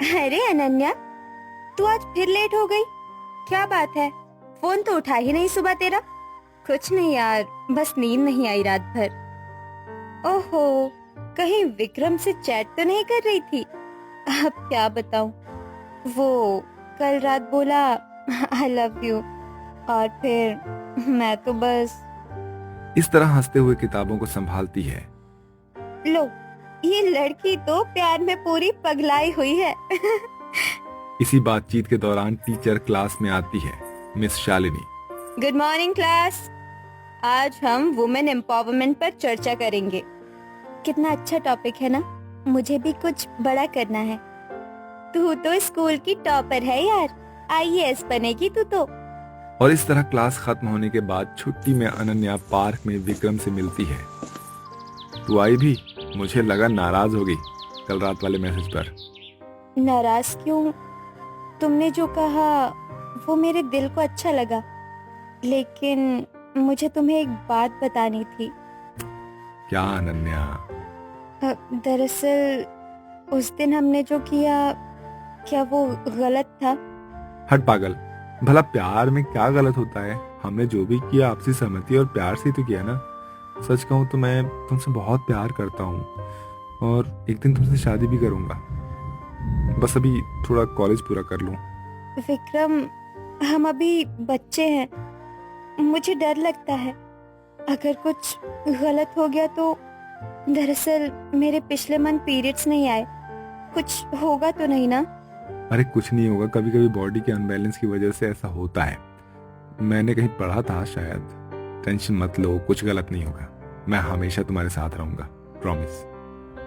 अरे अनन्या, तू आज फिर लेट हो गई। क्या बात है? फोन तो उठा ही नहीं सुबह तेरा। कुछ नहीं यार, बस नींद नहीं आई रात भर। ओहो, कहीं विक्रम से चैट तो नहीं कर रही थी? अब क्या बताऊं, वो कल रात बोला आई लव यू, और फिर मैं तो बस। इस तरह हंसते हुए किताबों को संभालती है। लो, ये लड़की तो प्यार में पूरी पगलाई हुई है। इसी बातचीत के दौरान टीचर क्लास में आती है, miss Shalini. Good morning class. आज हम वुमेन एम्पावरमेंट पर चर्चा करेंगे। कितना अच्छा टॉपिक है ना। मुझे भी कुछ बड़ा करना है। तू तो स्कूल की टॉपर है यार, आईएएस बनेगी तू तो। और इस तरह क्लास खत्म होने के बाद छुट्टी में अनन्या पार्क में विक्रम से मिलती है। तू आई भी? मुझे लगा नाराज होगी कल रात वाले मैसेज पर। नाराज क्यों? तुमने जो कहा वो मेरे दिल को अच्छा लगा, लेकिन मुझे तुम्हें एक बात बतानी थी। क्या अनन्या? दरअसल उस दिन हमने जो किया, क्या वो गलत था? हट पागल, भला प्यार में क्या गलत होता है? हमने जो भी किया आपसी सहमति और प्यार से तो किया ना। सच कहूँ तो मैं तुमसे बहुत प्यार करता हूँ और एक दिन तुमसे शादी भी करूंगा। बस अभी थोड़ा कॉलेज पूरा कर लूं। विक्रम, हम अभी बच्चे हैं। मुझे डर लगता है अगर कुछ गलत हो गया तो। दरअसल मेरे पिछले मंथ पीरियड्स नहीं आए। कुछ होगा तो नहीं ना? अरे कुछ नहीं होगा, कभी कभी बॉडी के अनबैलेंस की वजह से ऐसा होता है। मैंने कहीं पढ़ा था शायद। टेंशन मत लो, कुछ गलत नहीं होगा। मैं हमेशा तुम्हारे साथ रहूंगा, प्रॉमिस।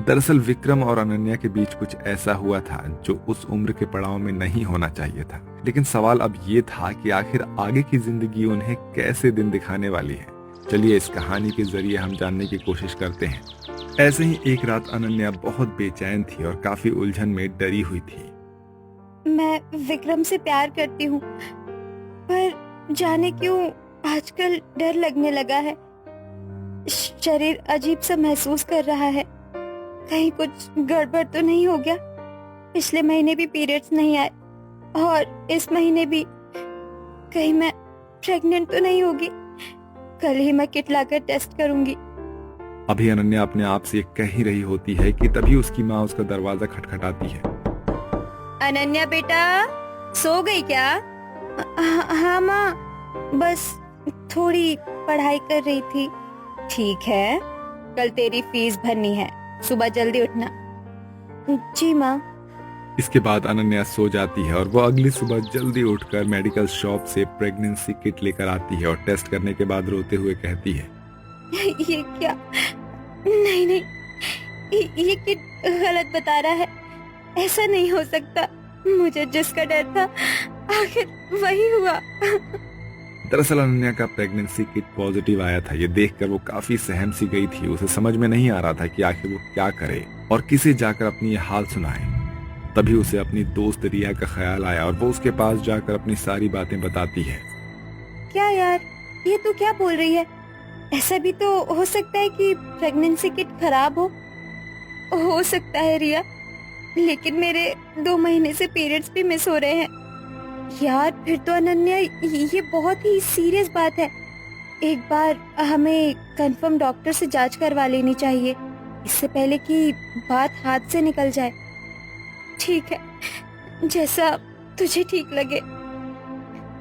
दरअसल विक्रम और अनन्या के बीच कुछ ऐसा हुआ था जो उस उम्र के पड़ाव में नहीं होना चाहिए था। लेकिन सवाल अब ये था कि आखिर आगे की जिंदगी उन्हें कैसे दिन दिखाने वाली है। चलिए इस कहानी के जरिए हम जानने की कोशिश करते हैं। ऐसे ही एक रात अनन्या बहुत बेचैन थी और काफी उलझन में डरी हुई थी। मैं विक्रम से प्यार करती हूँ, पर जाने क्यों आजकल डर लगने लगा है। शरीर अजीब सा महसूस कर रहा है। कहीं कुछ गड़बड़ तो नहीं हो गया? पिछले महीने भी पीरियड्स नहीं आए और इस महीने भी। कहीं मैं प्रेग्नेंट तो नहीं होगी? कल ही मैं किट लाकर टेस्ट करूंगी। अभी अनन्या अपने आप से कह ही रही होती है कि तभी उसकी माँ उसका दरवाजा खटखटाती है। अनन्या बेटा, सो गई क्या? हाँ माँ, बस थोड़ी पढ़ाई कर रही थी। ठीक है, कल तेरी फीस भरनी है, सुबह जल्दी उठना। जी माँ। इसके बाद अनन्या सो जाती है और वो अगली सुबह जल्दी उठकर मेडिकल शॉप से प्रेगनेंसी किट लेकर आती है और टेस्ट करने के बाद रोते हुए कहती है, ये क्या? नहीं नहीं, ये किट गलत बता रहा है। ऐसा नहीं हो सकता। मुझे जिसका डर था आखिर वही हुआ। दरअसल अनन्या का प्रेगनेंसी किट पॉजिटिव आया था। ये देखकर वो काफी सहम सी गई थी। उसे समझ में नहीं आ रहा था कि आखिर वो क्या करे और किसे जाकर अपनी ये हाल सुनाए। तभी उसे अपनी दोस्त रिया का ख्याल आया और वो उसके पास जाकर अपनी सारी बातें बताती है। क्या यार, ये तू क्या बोल रही है? ऐसा भी तो हो सकता है कि प्रेगनेंसी किट खराब हो सकता है रिया, लेकिन मेरे 2 महीने से पीरियड्स भी मिस हो रहे हैं। यार फिर तो अनन्या, ये बहुत ही सीरियस बात है। एक बार हमें कंफर्म डॉक्टर से जांच करवा लेनी चाहिए, इससे पहले कि बात हाथ से निकल जाए। ठीक है, जैसा तुझे ठीक लगे।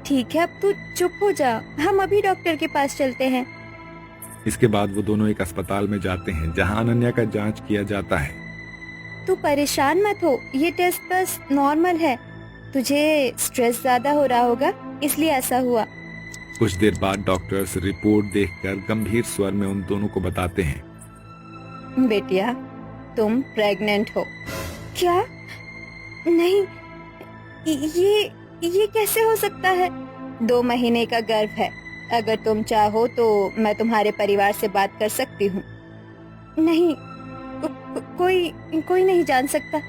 ठीक है, अब तू चुप हो जा, हम अभी डॉक्टर के पास चलते हैं। इसके बाद वो दोनों एक अस्पताल में जाते हैं जहां अनन्या का जांच किया जाता है। तू परेशान मत हो, ये टेस्ट बस नॉर्मल है। तुझे स्ट्रेस ज्यादा हो रहा होगा, इसलिए ऐसा हुआ। कुछ देर बाद डॉक्टर्स रिपोर्ट देखकर गंभीर स्वर में उन दोनों को बताते हैं, बेटिया, तुम प्रेग्नेंट हो। क्या? नहीं, ये कैसे हो सकता है? 2 महीने का गर्भ है। अगर तुम चाहो तो मैं तुम्हारे परिवार से बात कर सकती हूँ। नहीं, कोई नहीं जान सकता।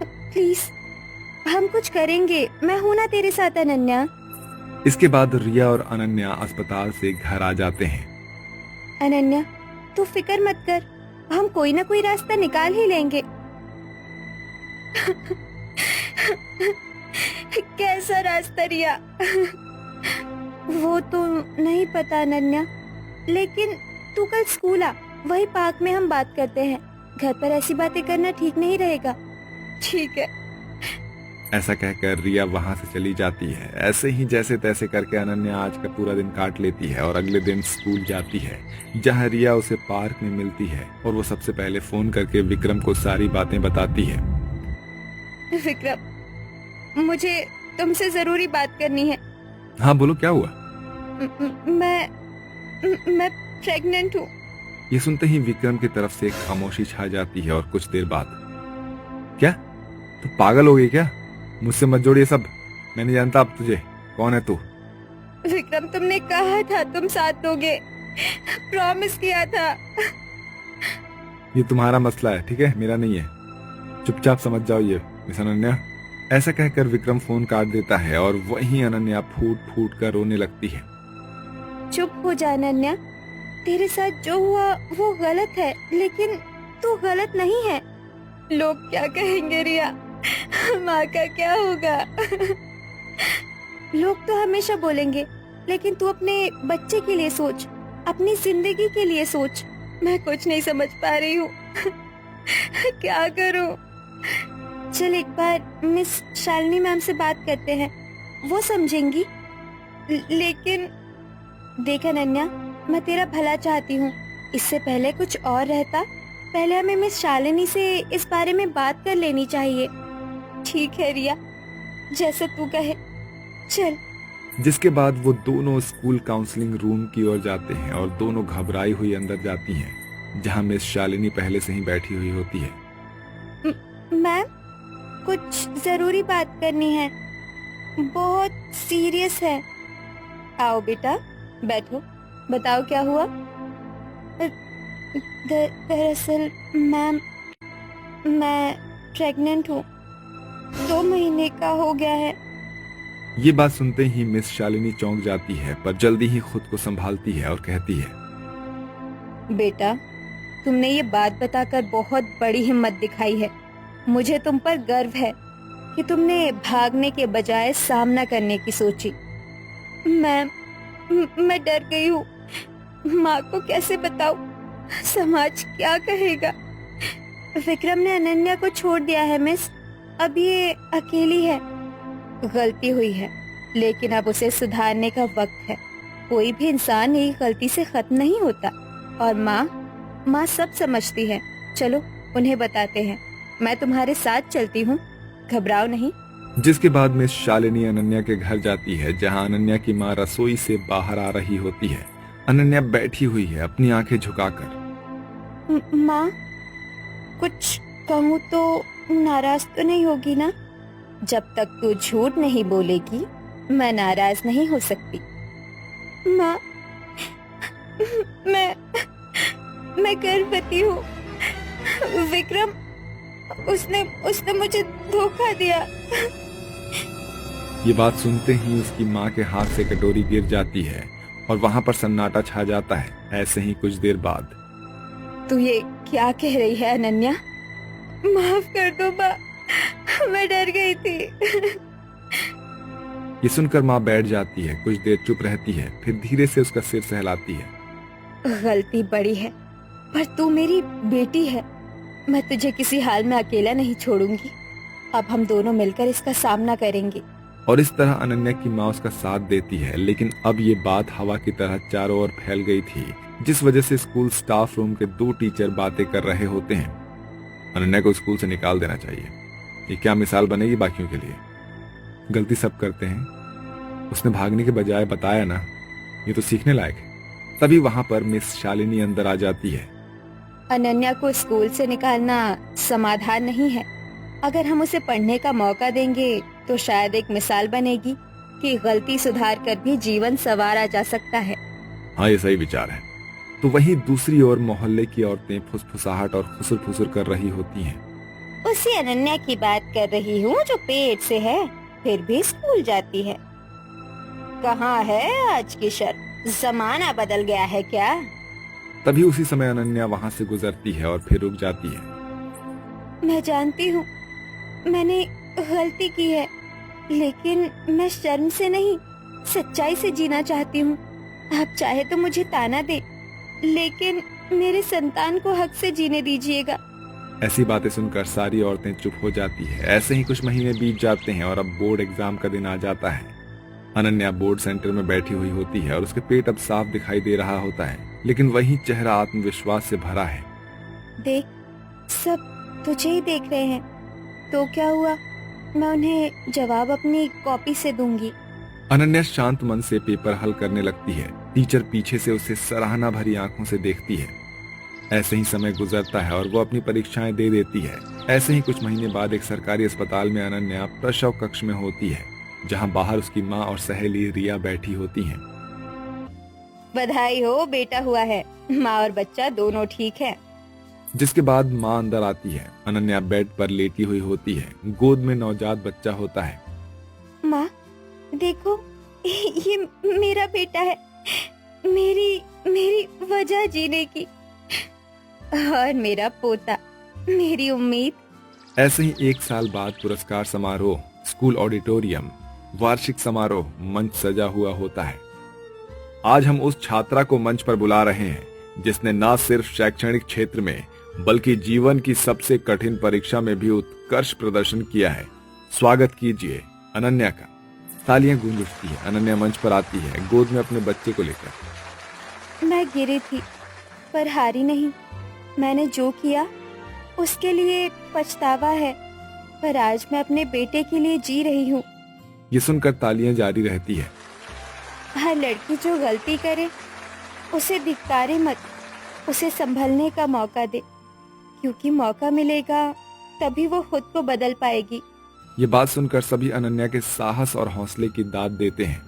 प्लीज, हम कुछ करेंगे। मैं हूं ना तेरे साथ अनन्या। इसके बाद रिया और अनन्या अस्पताल से घर आ जाते हैं। अनन्या, तू फिक्र मत कर, हम कोई ना कोई रास्ता निकाल ही लेंगे। कैसा रास्ता रिया? वो तो नहीं पता अनन्या, लेकिन तू कल स्कूल आ, वही पार्क में हम बात करते हैं। घर पर ऐसी बातें करना ठीक नहीं रहेगा। ठीक है। ऐसा कहकर रिया वहां से चली जाती है। ऐसे ही जैसे तैसे करके अनन्या आज का पूरा दिन काट लेती है और अगले दिन स्कूल जाती है, जहां रिया उसे पार्क में मिलती है और वो सबसे पहले फोन करके विक्रम को सारी बातें बताती है। विक्रम, मुझे तुमसे जरूरी बात करनी है। हाँ बोलो, क्या हुआ? मैं प्रेग्नेंट हूँ। ये सुनते ही विक्रम की तरफ से एक खामोशी छा जाती है और कुछ देर बाद, क्या तू पागल हो गई क्या? मुझसे मत जोड़ ये सब, मैं नहीं जानता अब तुझे। कौन है तू? विक्रम, तुमने कहा था तुम साथ दोगे, प्रॉमिस किया था। ये तुम्हारा मसला है, ठीक है, मेरा नहीं है। चुपचाप समझ जाओ ये मिस अनन्या। ऐसा कहकर विक्रम फोन काट देता है और वहीं अनन्या फूट फूट कर रोने लगती है। चुप हो जा अनन्या, तेरे साथ जो हुआ वो गलत है, लेकिन तू गलत नहीं है। लोग क्या कहेंगे रिया? माँ का क्या होगा? लोग तो हमेशा बोलेंगे, लेकिन तू अपने बच्चे के लिए सोच, अपनी जिंदगी के लिए सोच। मैं कुछ नहीं समझ पा रही हूँ। क्या करूँ? चल एक बार मिस शालिनी मैम से बात करते हैं, वो समझेंगी। लेकिन देख अनन्या, मैं तेरा भला चाहती हूँ। इससे पहले कुछ और रहता, पहले हमें मिस शालिनी से इस बारे में बात कर लेनी चाहिए। ठीक है रिया, जैसा तू कहे, चल। जिसके बाद वो दोनों स्कूल काउंसलिंग रूम की ओर जाते हैं और दोनों घबराई हुई अंदर जाती हैं, जहां मिस शालिनी पहले से ही बैठी हुई होती है। मैम, कुछ जरूरी बात करनी है, बहुत सीरियस है। आओ बेटा, बैठो, बताओ क्या हुआ। दरअसल मैम, मैं प्रेग्नेंट हूँ, 2 महीने का हो गया है। ये बात सुनते ही मिस शालिनी चौंक जाती है, पर जल्दी ही खुद को संभालती है और कहती है, बेटा, तुमने ये बात बताकर बहुत बड़ी हिम्मत दिखाई है। मुझे तुम पर गर्व है कि तुमने भागने के बजाय सामना करने की सोची। मैं डर गई हूँ। माँ को कैसे बताऊं? समाज क्या कहेगा? विक्रम ने अनन्या को छोड़ दिया है मिस, अब ये अकेली है। गलती हुई है, लेकिन अब उसे सुधारने का वक्त है। कोई भी इंसान एक गलती से खत्म नहीं होता। और माँ सब समझती है। चलो उन्हें बताते हैं, मैं तुम्हारे साथ चलती हूँ, घबराओ नहीं। जिसके बाद मिस शालिनी अनन्या के घर जाती है, जहां अनन्या की माँ रसोई से बाहर आ रही होती है। अनन्या बैठी हुई है अपनी आंखें झुकाकर। माँ, कुछ कहूँ तो नाराज तो नहीं होगी ना? जब तक तू झूठ नहीं बोलेगी, मैं नाराज नहीं हो सकती। माँ, मैं गर्भवती हूँ। विक्रम, उसने मुझे धोखा दिया। ये बात सुनते ही उसकी माँ के हाथ से कटोरी गिर जाती है और वहां पर सन्नाटा छा जाता है। ऐसे ही कुछ देर बाद, तू ये क्या कह रही है अनन्या? माफ कर दो माँ, मैं डर गई थी। ये सुनकर माँ बैठ जाती है, कुछ देर चुप रहती है, फिर धीरे से उसका सिर सहलाती है। गलती बड़ी है, पर तू मेरी बेटी है। मैं तुझे किसी हाल में अकेला नहीं छोड़ूंगी। अब हम दोनों मिलकर इसका सामना करेंगे। और इस तरह अनन्या की माँ उसका साथ देती है। लेकिन अब ये बात हवा की तरह चारों ओर फैल गई थी, जिस वजह से स्कूल स्टाफ रूम के 2 टीचर बातें कर रहे होते हैं। अनन्या को स्कूल से निकाल देना चाहिए। ये क्या मिसाल बनेगी बाकियों के लिए? गलती सब करते हैं, उसने भागने के बजाय बताया ना, ये तो सीखने लायक है। तभी वहां पर मिस शालिनी अंदर आ जाती है। अनन्या को स्कूल से निकालना समाधान नहीं है। अगर हम उसे पढ़ने का मौका देंगे तो शायद एक मिसाल बनेगी कि गलती सुधार कर भी जीवन संवारा जा सकता है। हाँ, ये सही विचार है। तो वहीं दूसरी ओर मोहल्ले की औरतें फुसफुसाहट और खुसुर फुसुर कर रही होती हैं। उसी अनन्या की बात कर रही हूँ जो पेट से है, फिर भी स्कूल जाती है। कहाँ है आज की शर्म? जमाना बदल गया है क्या? तभी उसी समय अनन्या वहां से गुजरती है और फिर रुक जाती है। मैं जानती हूँ, मैंने गलती की है, लेकिन मैं शर्म से नहीं, सच्चाई से जीना चाहती हूँ। आप चाहे तो मुझे ताना दे, लेकिन मेरे संतान को हक से जीने दीजिएगा। ऐसी बातें सुनकर सारी औरतें चुप हो जाती है। ऐसे ही कुछ महीने बीत जाते हैं और अब बोर्ड एग्जाम का दिन आ जाता है। अनन्या बोर्ड सेंटर में बैठी हुई होती है और उसके पेट अब साफ दिखाई दे रहा होता है, लेकिन वही चेहरा आत्मविश्वास से भरा है। देख, सब तुझे ही देख रहे हैं, तो क्या हुआ, मैं उन्हें जवाब अपनी कॉपी से दूंगी। अनन्या शांत मन से पेपर हल करने लगती है। टीचर पीछे से उसे सराहना भरी आंखों से देखती है। ऐसे ही समय गुजरता है और वो अपनी परीक्षाएं दे देती है। ऐसे ही कुछ महीने बाद एक सरकारी अस्पताल में अनन्या प्रसव कक्ष में होती है, जहां बाहर उसकी माँ और सहेली रिया बैठी होती हैं। बधाई हो, बेटा हुआ है। माँ और बच्चा दोनों ठीक है। जिसके बाद माँ अंदर आती है। अनन्या बेड पर लेटी हुई होती है। गोद में नवजात बच्चा होता है। माँ देखो, ये मेरा बेटा है, मेरी वजह जीने की, और मेरा पोता, मेरी उम्मीद। ऐसे ही 1 साल बाद पुरस्कार समारोह, स्कूल ऑडिटोरियम, वार्षिक समारोह, मंच सजा हुआ होता है। आज हम उस छात्रा को मंच पर बुला रहे हैं जिसने न सिर्फ शैक्षणिक क्षेत्र में बल्कि जीवन की सबसे कठिन परीक्षा में भी उत्कृष्ट प्रदर्शन किया है। स्वागत कीजिए अनन्या का। तालियां गूंज उठती है। अनन्या मंच पर आती है, गोद में अपने बच्चे को लेकर। मैं गिरी थी पर हारी नहीं। मैंने जो किया उसके लिए पछतावा है, पर आज मैं अपने बेटे के लिए जी रही हूँ। ये सुनकर तालियां जारी रहती है। हर लड़की जो गलती करे उसे धिक्कारे मत, उसे संभलने का मौका दे, क्योंकि मौका मिलेगा तभी वो खुद को बदल पाएगी। ये बात सुनकर सभी अनन्या के साहस और हौसले की दाद देते हैं।